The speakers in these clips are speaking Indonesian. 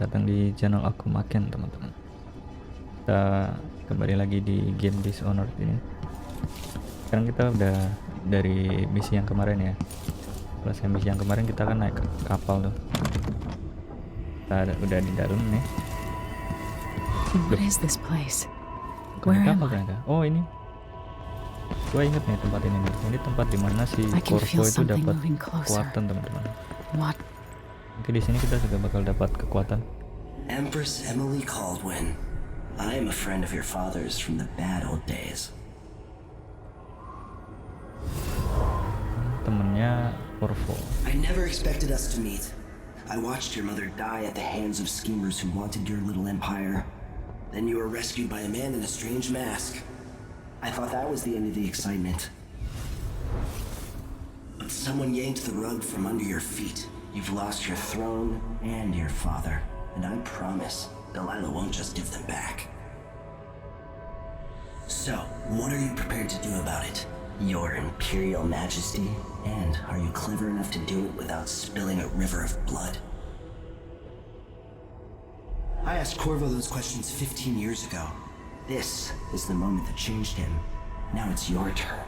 datang di channel Akumakent, teman-teman. Kita kembali lagi di game Dishonored ini. Sekarang kita udah dari misi yang kemarin ya. Selesai misi yang kemarin kita kan naik kapal tuh. Kita udah di dalam nih. What is this place? Bukan kapal ternyata. Oh ini. Gue inget nih tempat ini nih. Ini tempat dimana si Corvo itu dapat kekuatan, teman-teman. What? Mungkin di sini kita juga bakal dapat kekuatan. Empress Emily Caldwin. I am a friend of your father's from the bad old days. Temennya Corvo. I never expected us to meet. I watched your mother die at the hands of schemers who wanted your little empire. Then you were rescued by a man in a strange mask. I thought that was the end of the excitement. But someone yanked the rug from under your feet. You've lost your throne and your father. And I promise, Delilah won't just give them back. So, what are you prepared to do about it? Your Imperial Majesty? And are you clever enough to do it without spilling a river of blood? I asked Corvo those questions 15 years ago. This is the moment that changed him. Now it's your turn.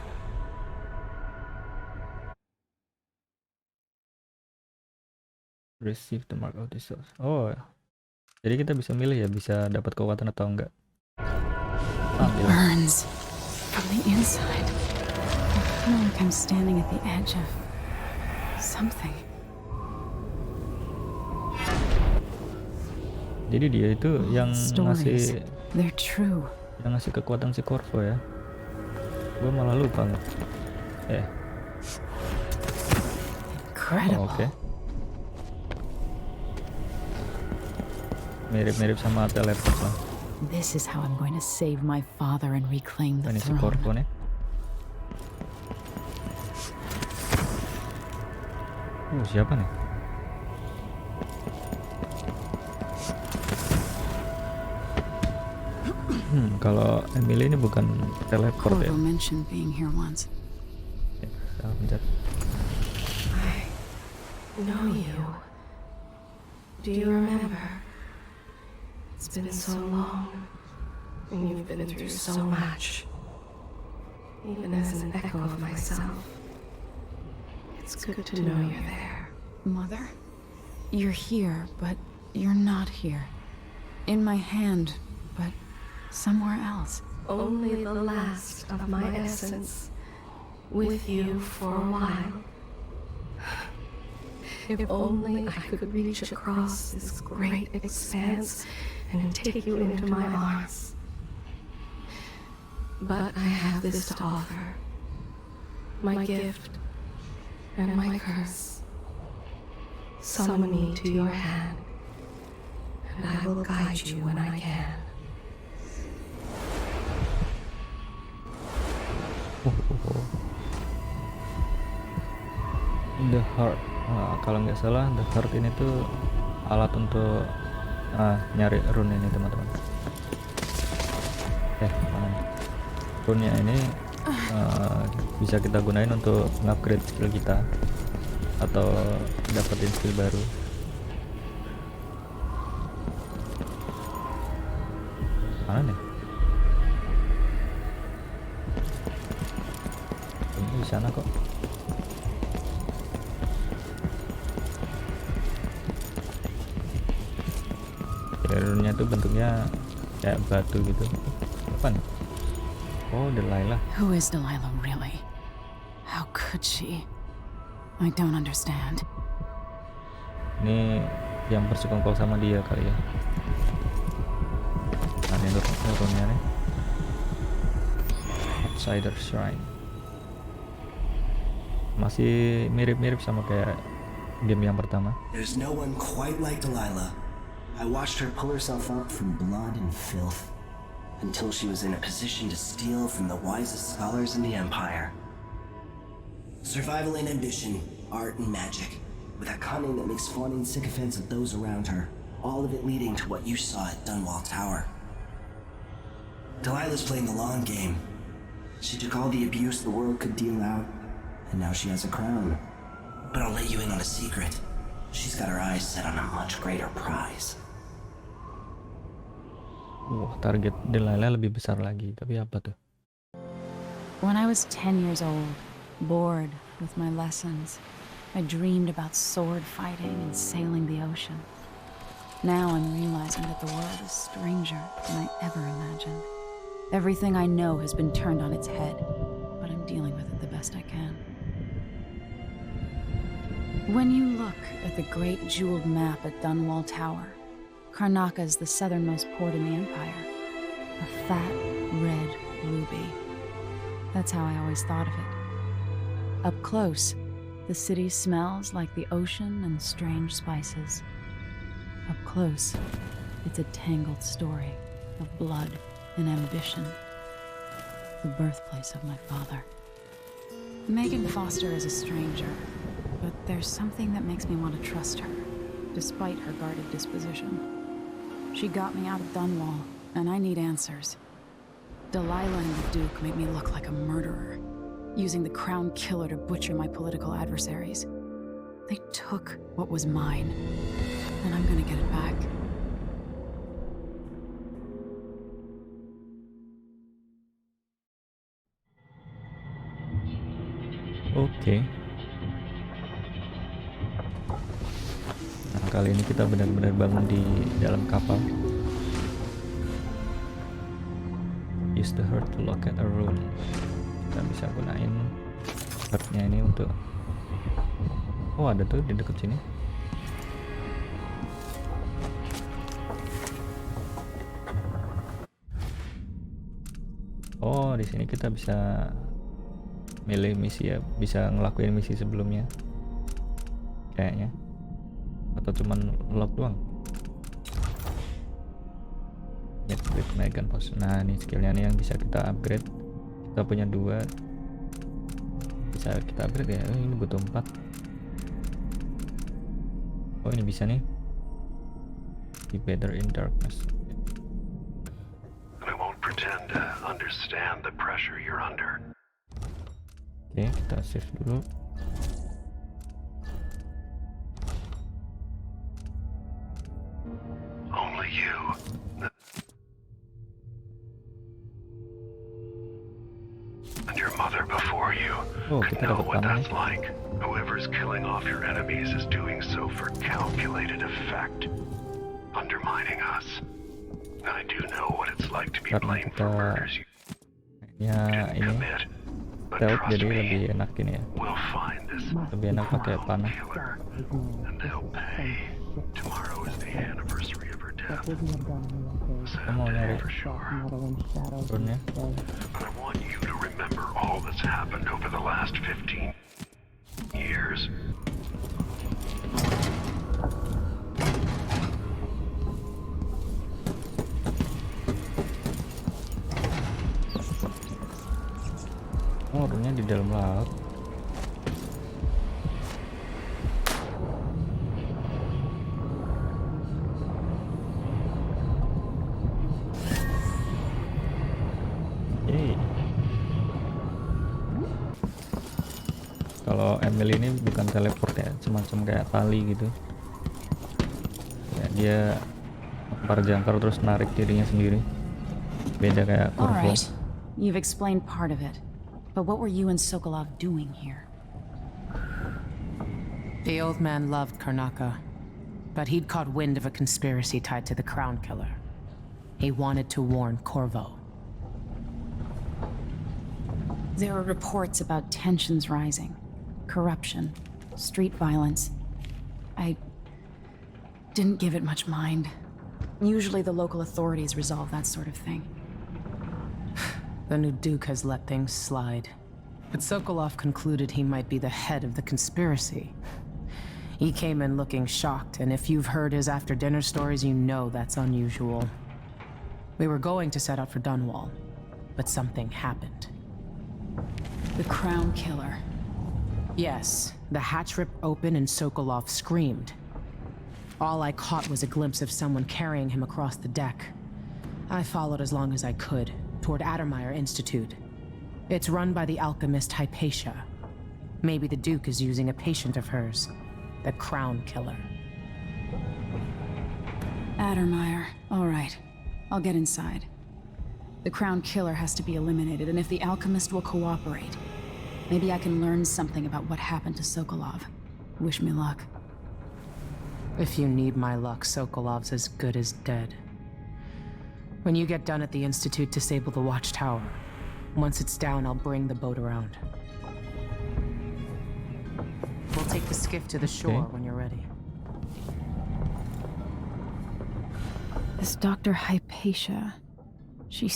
Receive the mark of the source. Oh, jadi kita bisa milih ya, bisa dapat kekuatan atau enggak. It burns from the inside. I feel like I'm standing at the edge of something. Jadi dia itu yang Stories. ngasih, They're true. yang ngasih kekuatan si Corvo ya. Gue malah lupa loh. Incredible. Oke. Mirip-mirip sama teleport lah. This is how I'm going to save my father and reclaim the Ini si throne. Corvo nih. Siapa nih? Kalau Emily ini bukan teleport ya. Corvo mentioned being here once. Kita pencet. I know you. Do you remember? It's been so long, and you've been through so much. Even as an echo of myself, it's good to know you're there. Mother? You're here, but you're not here. In my hand, but somewhere else. Only the last of my essence, with you for a while. If only I could reach across this great expanse and take you into my arms. But I have this to offer. My gift and my curse. Summon me to your hand, and I will guide you when I can. The Heart. Kalau nggak salah The Heart ini tuh alat untuk nyari rune ini, teman-teman. Mana nih? Rune ini bisa kita gunain untuk upgrade skill kita atau dapetin skill baru. Mana nih? Ini di sana kok. Runnya tuh bentuknya kayak batu gitu. Apa nih? Oh, Delilah. Who is Delilah really? How could she? I don't understand. Ini yang bersekongkol sama dia kali ya. Nah, ini runnya nih. Outsider Shrine. Masih mirip-mirip sama kayak game yang pertama. There's no one quite like Delilah. I watched her pull herself up from blood and filth until she was in a position to steal from the wisest scholars in the Empire. Survival and ambition, art and magic, with a cunning that makes fawning sycophants of those around her, all of it leading to what you saw at Dunwall Tower. Delilah's playing the long game. She took all the abuse the world could deal out, and now she has a crown. But I'll let you in on a secret. She's got her eyes set on a much greater prize. Oh, target Delilah lebih besar lagi. Tapi apa tuh? When I was 10 years old, bored with my lessons, I dreamed about sword fighting and sailing the ocean. Now I'm realizing that the world is stranger than I ever imagined. Everything I know has been turned on its head, but I'm dealing with it the best I can. When you look at the great jeweled map at Dunwall Tower, Karnaca is the southernmost port in the Empire. A fat, red ruby. That's how I always thought of it. Up close, the city smells like the ocean and strange spices. Up close, it's a tangled story of blood and ambition. The birthplace of my father. Megan Foster is a stranger, but there's something that makes me want to trust her, despite her guarded disposition. She got me out of Dunwall, and I need answers. Delilah and the Duke made me look like a murderer, using the Crown Killer to butcher my political adversaries. They took what was mine, and I'm gonna get it back. Oke. Nah, kali ini kita benar-benar bangun di dalam kapal. Use the heart to locate a room. Kita bisa gunain heartnya ini untuk... Oh, ada tuh di dekat sini. Oh, di sini kita bisa milih misi ya, bisa ngelakuin misi sebelumnya kayaknya, atau cuman lock doang. With Megan Post. Nah, ini skillnya nih yang bisa kita upgrade. Kita punya 2, bisa kita upgrade ya. Ini butuh 4. Oh, ini bisa nih. Be better in darkness. I won't pretend to understand the pressure you're under. Oke, kita save dulu. Only you. And your mother before you Oh, could kita know dapat what panah that's like. Whoever's killing off your enemies is doing so for calculated effect, undermining us. I do know what it's like to be Karena blamed for kita murders you ya didn't ini commit. But stealth, trust jadi me, lebih enak ini ya. we'll find this Lebih enak pakai panah. killer, and they'll pay. Tomorrow is the anniversary of her death. Kita mau Sad nyari day for sure. drone-nya. But I want you to remember all that's happened over the last 15 years. Oh, drone-nya di dalam laut. Yeay. Kalau Emily ini bukan teleport ya, semacam kayak tali gitu. Ya, dia lempar jangkar terus narik dirinya sendiri. Beda kayak All Corvo. right, you've explained part of it. But what were you and Sokolov doing here? The old man loved Karnaca, but he'd caught wind of a conspiracy tied to the Crown Killer. He wanted to warn Corvo. There were reports about tensions rising, corruption, street violence. I didn't give it much mind. Usually the local authorities resolve that sort of thing. The new Duke has let things slide. But Sokolov concluded he might be the head of the conspiracy. He came in looking shocked, and if you've heard his after-dinner stories, you know that's unusual. We were going to set out for Dunwall, but something happened. The Crown Killer. Yes, the hatch ripped open and Sokolov screamed. All I caught was a glimpse of someone carrying him across the deck. I followed as long as I could, toward Addermeyer Institute. It's run by the alchemist Hypatia. Maybe the Duke is using a patient of hers, the Crown Killer. Addermeyer. All right. I'll get inside. The Crown Killer has to be eliminated, and if the Alchemist will cooperate, maybe I can learn something about what happened to Sokolov. Wish me luck. If you need my luck, Sokolov's as good as dead. When you get done at the Institute, disable the watchtower. Once it's down, I'll bring the boat around. We'll take the skiff to the shore when you're ready. This Dr. Hypatia, she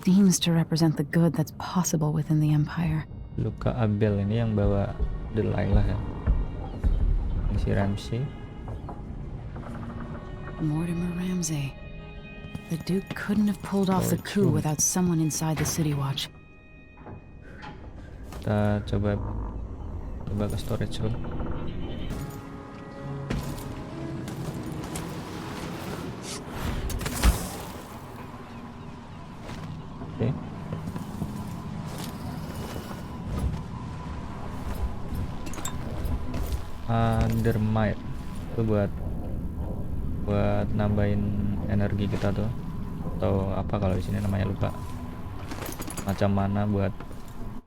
seems to represent the good that's possible within the Empire. Luka Abel ini yang bawa Delilah ya. Ini si Ramsey. Mortimer Ramsey. The Duke couldn't have pulled off the coup without someone inside the City Watch. Kita coba ke storage room. Oke. Undermine itu buat nambahin energi kita tuh, atau apa kalau di sini namanya lupa, macam mana buat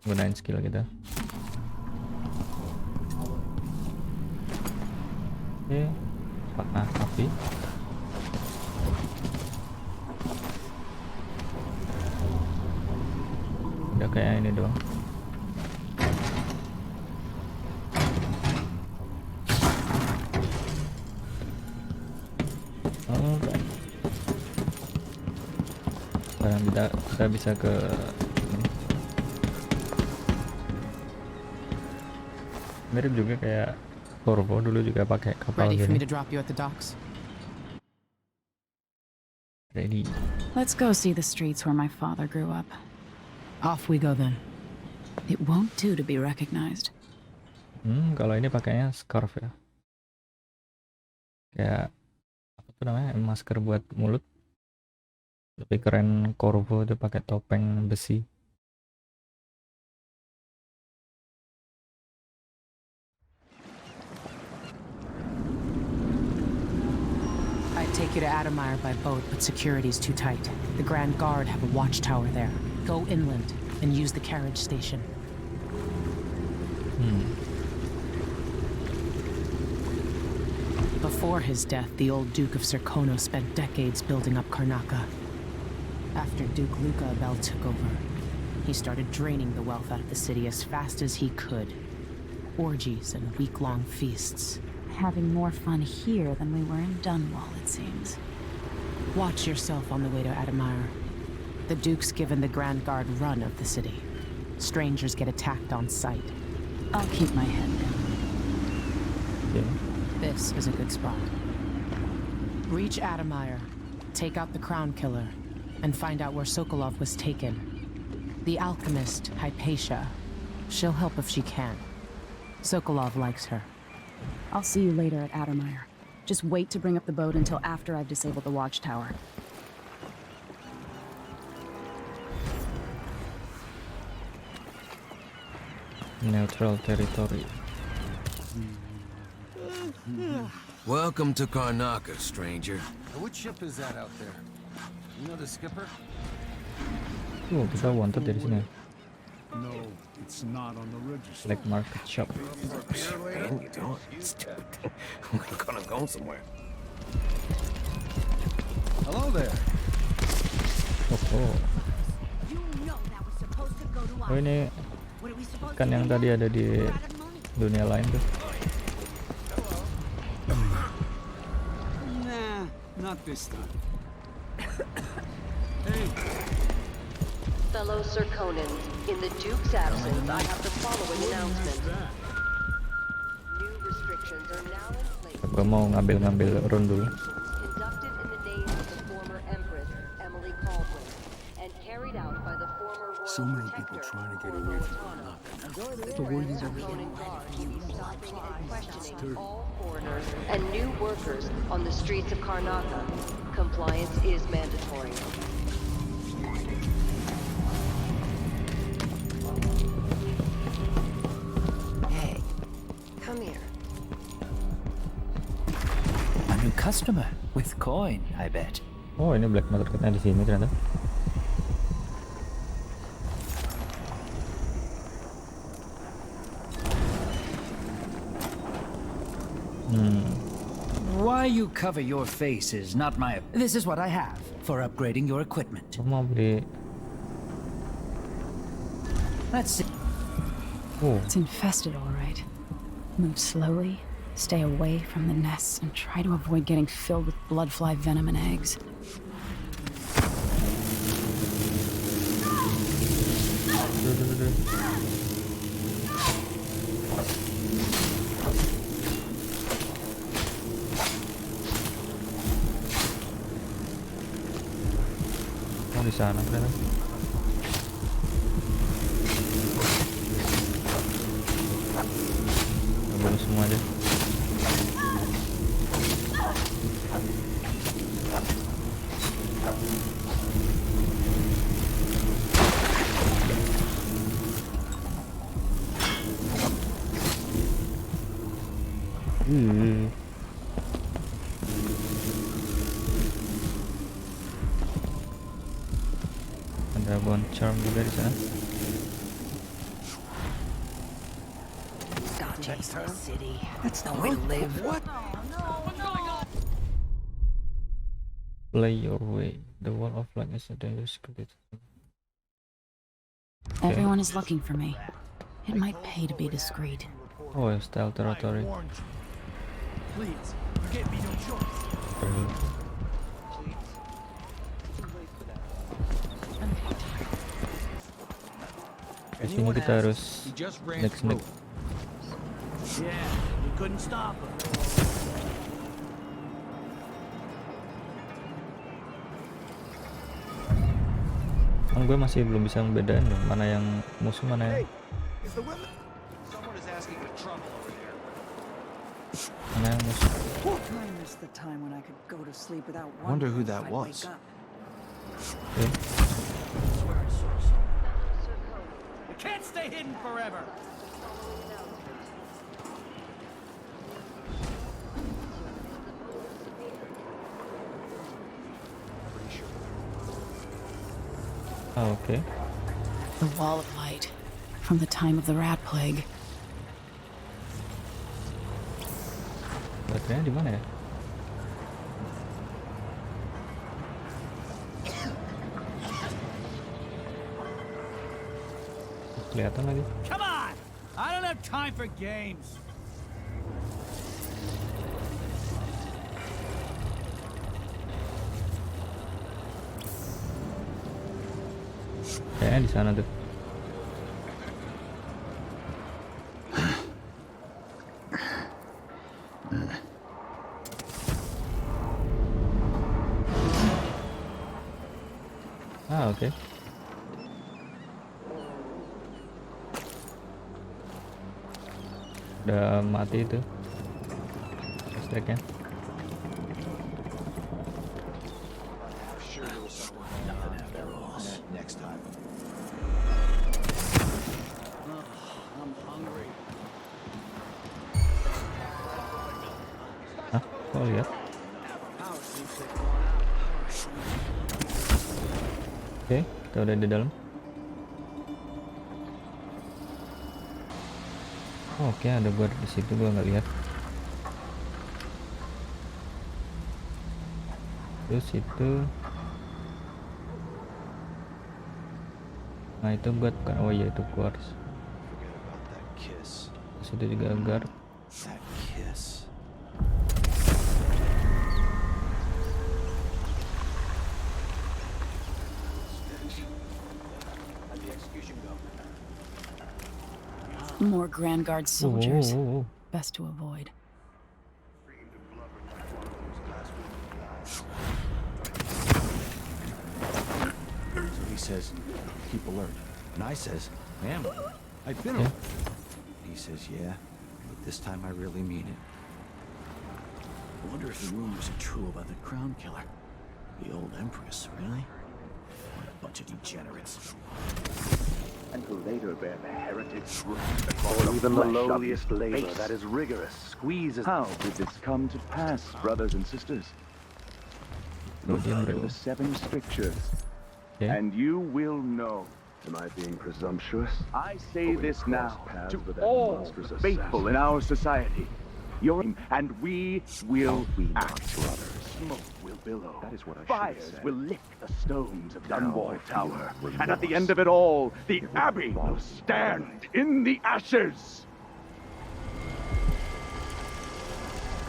gunain skill kita. Oke, panah api. Udah kayak ini doang. Sekarang kita bisa ke ini. Mirip juga kayak Corvo, dulu juga pakai kapal Ready for me gini. to drop you at the docks? Ready. Let's go see the streets where my father grew up. Off we go then. It won't do to be recognized. Kalau ini pakainya scarf ya. Kayak apa tuh namanya? Masker buat mulut. Lebih keren Corvo tuh pakai topeng besi. I'd take you to Adamire by boat, but security's too tight. The Grand Guard have a watchtower there. Go inland and use the carriage station. Before his death, the old Duke of Serkono spent decades building up Karnaca. After Duke Luca Abel took over, he started draining the wealth out of the city as fast as he could. Orgies and week-long feasts. Having more fun here than we were in Dunwall, it seems. Watch yourself on the way to Adamire. The Duke's given the Grand Guard run of the city. Strangers get attacked on sight. I'll keep my head down. Okay. This is a good spot. Reach Adamire, take out the Crown Killer, and find out where Sokolov was taken. The alchemist, Hypatia. She'll help if she can. Sokolov likes her. I'll see you later at Adamire. Just wait to bring up the boat until after I've disabled the watchtower. Neutral territory. Welcome to Karnaca, stranger. Which ship is that out there? You know the skipper? Kita wanted dari sini. No, it's not on the register. Black market shop. Man, you don't. Stupid thing. I'm gonna go somewhere. Hello there. Oh ini kan yang tadi ada di dunia lain tuh. Nah, not this time. Fellow Serkonans, in the Duke's absence, I have the following announcement. New restrictions are now in place. Gua mau ngambil run dulu. Conducted in the name of the former Empress, Emily Caldwell, and carried out by the former Royal So many people Protector, trying to get Orlo away from Autono. Karnaca. The Grand Serkonan Guard will be stopping and questioning all foreigners and new workers on the streets of Karnaca. Compliance is mandatory. Hey, Come here. a new customer with coin, I bet. Oh, ini black marketnya di sini ternyata. Why you cover your face is not my... This is what I have for upgrading your equipment. Aku mau beli. Let's see. Oh, It's infested, all right. Move slowly, stay away from the nests, and try to avoid getting filled with bloodfly venom and eggs. oh di sana ternyata. Bunuh semua aja. Ada bone charm juga di sana. That's no way to live. What? Play your way. The wall of light is a dangerous creature. Everyone is looking for me. It might pay to be discreet. Oh, stealth territory. Please, you give me no choice. Di sini kita harus He just ran next. through. Yeah, we couldn't stop him. Kan gue masih belum bisa membedain loh, mana yang musuh mana yang Someone is asking for trouble over there. mana yang musuh. I missed the time when I could go to sleep without Wonder who wondering that if I'd was. wake up. Oke. It can't stay hidden forever. Ah, oke. The wall of light, from the time of the rat plague. Baterainya di mana ya? Kelihatan lagi. Come on! I don't have time for games. Kayaknya di sana tuh. Ah, oke. Udah mati itu listriknya. Next time. I'm hungry. Hah? Kok lihat? Oke, kita udah di dalam. Oke, ada guard di situ, gua nggak lihat. Terus itu, nah itu guard kan? Oh iya itu quartz. Forget about that kiss. Terus itu juga guard. That kiss. How'd the execution go? More Grand Guard soldiers. Oh. Best to avoid. So he says, keep alert. And I says, am I? I've been Yeah. alert. He says, yeah, but this time I really mean it. I wonder if the rumors are true about the crown killer. The old empress, really? What a bunch of degenerates. And to later bear the heritage, or even the lowliest labor that is rigorous, squeezes. How did this come to pass, brothers and sisters? Look dia under bro. the 7 strictures, Oke. and you will know. Am I being presumptuous? I say But we this crossed now paths to with that all monstrous the faithful in our society. And we will act. Smoke will billow. That is what I should have Fires said. will lick the stones of Now Dunwall I feel Tower. remorse. And at the end of it all, the It was Abbey will lost. stand in the ashes.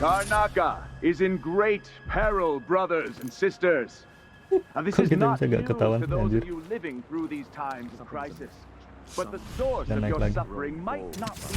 Karnaka is in great peril, brothers and sisters. And this Kok is kita not bisa new gak ketahuan to sih, those anjir? of you living through these times of crisis. But the source Dan of naik your lagi. suffering might not be.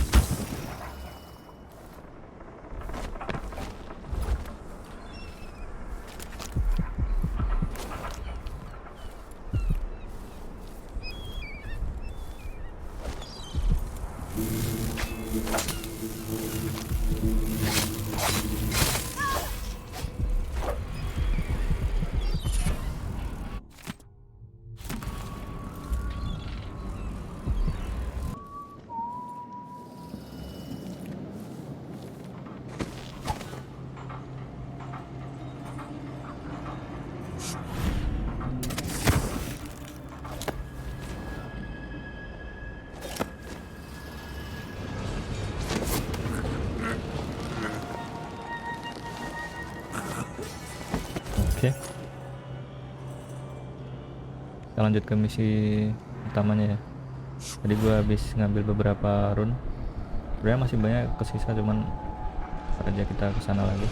Oke. Kita lanjut ke misi utamanya ya. Tadi gua habis ngambil beberapa rune. Sebenarnya masih banyak kesisa, cuman ntar aja kita kesana lagi.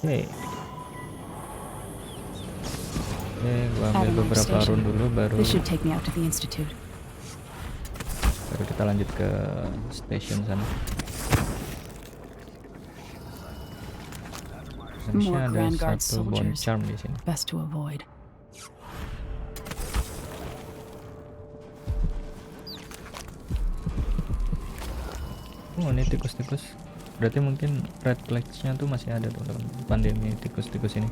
Oke. Gua ambil At a beberapa station. rune dulu, baru This should take me out to the institute. kita lanjut ke station sana. Harusnya More ada Grand Guard satu bone soldiers. charm di sini. Best to avoid. Oh, ini tikus-tikus. Berarti mungkin red flags-nya tuh masih ada tuh, teman. Pandemi tikus-tikus ini.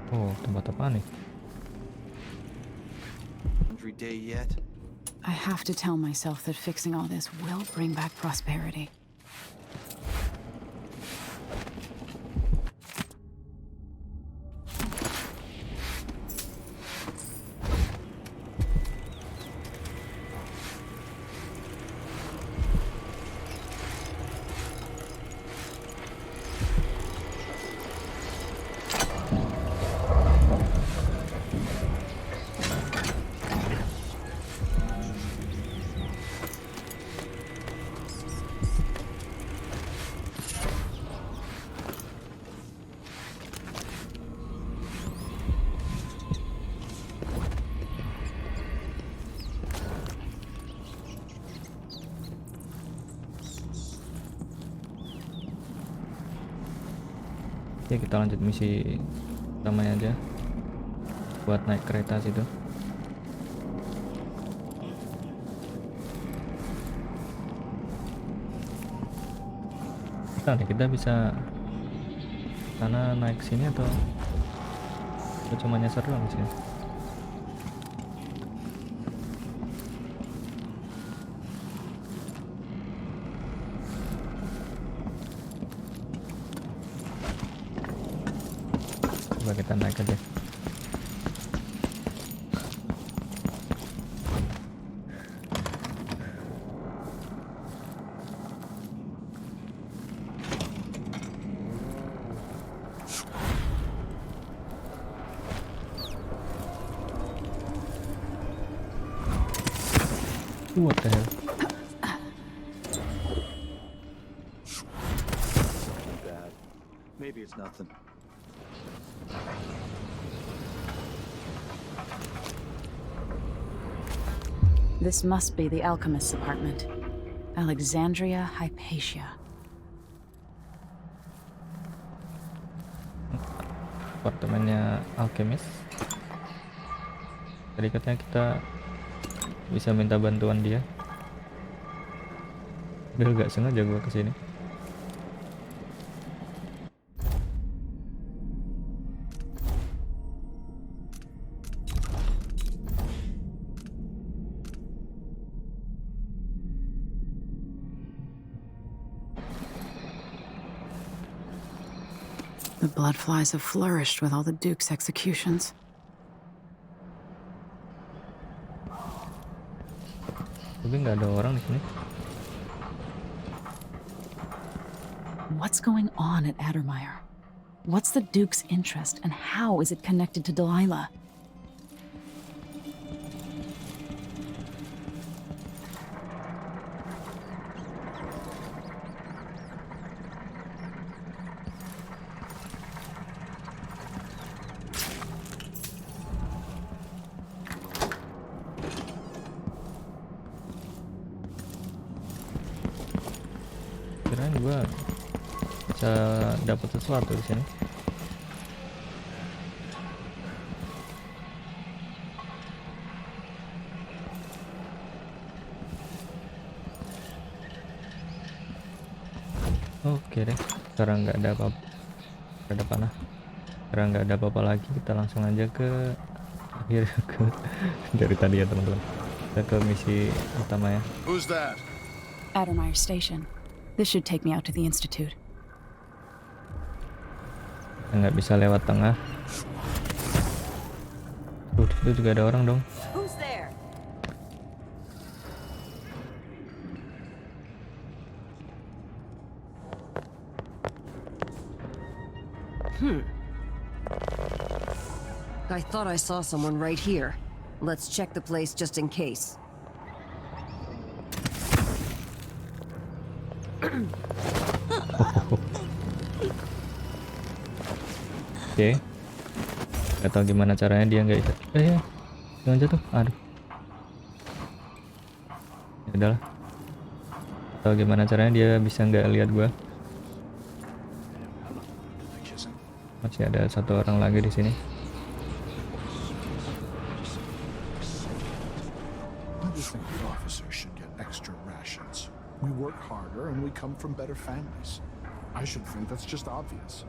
Oh, tempat apa nih? Every day yet? I have to tell myself that fixing all this will bring back prosperity. Oke, kita lanjut misi utamanya aja. Buat naik kereta situ. Nah, kita bisa sana naik sini atau cuma nyasar doang di sini? Coba kita naik aja. What the hell? Too bad. Maybe it's nothing. This must be the alchemist's apartment. Alexandria Hypatia. Apartemennya alkemis. Tadi katanya kita bisa minta bantuan dia. Udah gak sengaja gua kesini. The blood flies have flourished with all the Duke's executions. Tapi nggak ada orang di sini. What's going on at Addermire? What's the Duke's interest, and how is it connected to Delilah? Kirain gua bisa dapat sesuatu di sini. Oke deh, sekarang nggak ada apa-apa. Nggak ada panah. Sekarang nggak ada apa-apa lagi, kita langsung aja ke akhir ke dari tadi ya teman-teman. Kita ke misi utama ya. Who's that? Addermire Station. This should take me out to the Institute. Nggak bisa lewat tengah. Itu juga ada orang dong. Who's there? I thought I saw someone right here. Let's check the place just in case. Oke. Gak tau gimana caranya dia nggak ikut. Jangan jatuh. Aduh. Ya udahlah. Gak tau gimana caranya dia bisa nggak lihat gua. Masih ada satu orang lagi di sini. I just think the officers should get extra rations. We work harder and we come from better families. I should think that's just obvious.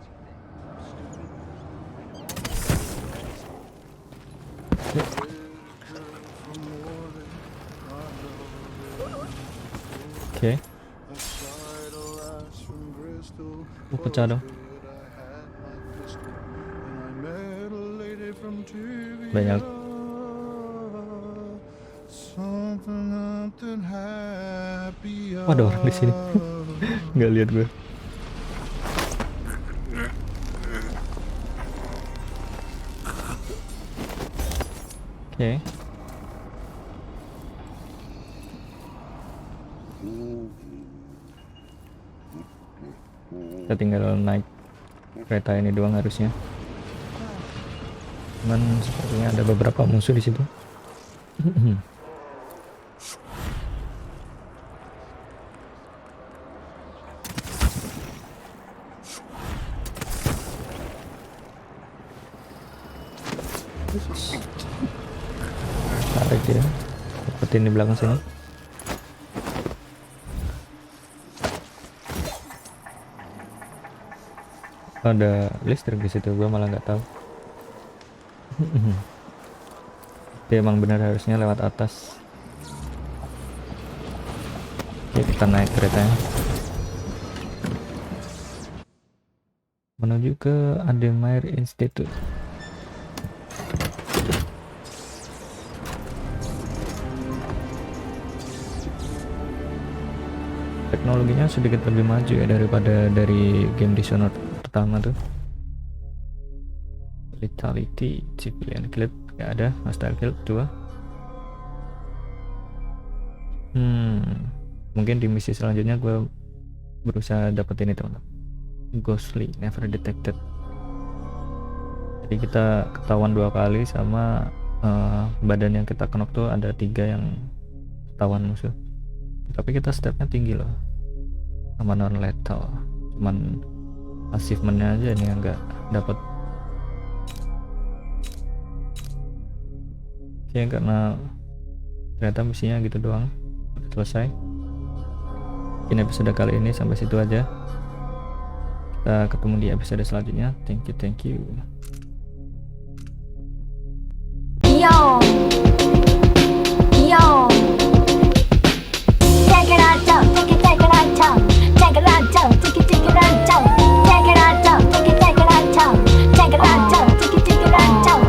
Oke. Pecah dong. Banyak. Ada orang di sini. Nggak lihat gue. Oke. Kita tinggal naik kereta ini doang harusnya. Cuman sepertinya ada beberapa musuh di situ. Tarik dia, dapetin di belakang sini. Ada listrik di situ, gua malah nggak tahu. Dia emang benar harusnya lewat atas. Oke, kita naik keretanya menuju ke Addermire Institute. Teknologinya sedikit lebih maju ya daripada dari game Dishonored pertama tuh. Lethality, civilian killed gak ada, hostile killed 2. Mungkin di misi selanjutnya gue berusaha dapetin ini teman-teman. Ghostly, never detected. Jadi kita ketahuan 2 kali sama badan yang kita knock tuh ada 3 yang ketahuan musuh. Tapi kita stepnya tinggi loh, sama non lethal. Cuman achievementnya aja nih yang nggak dapat. Oke, karena ternyata misinya gitu doang, udah selesai. Mungkin episode kali ini sampai situ aja. Kita ketemu di episode selanjutnya. Thank you.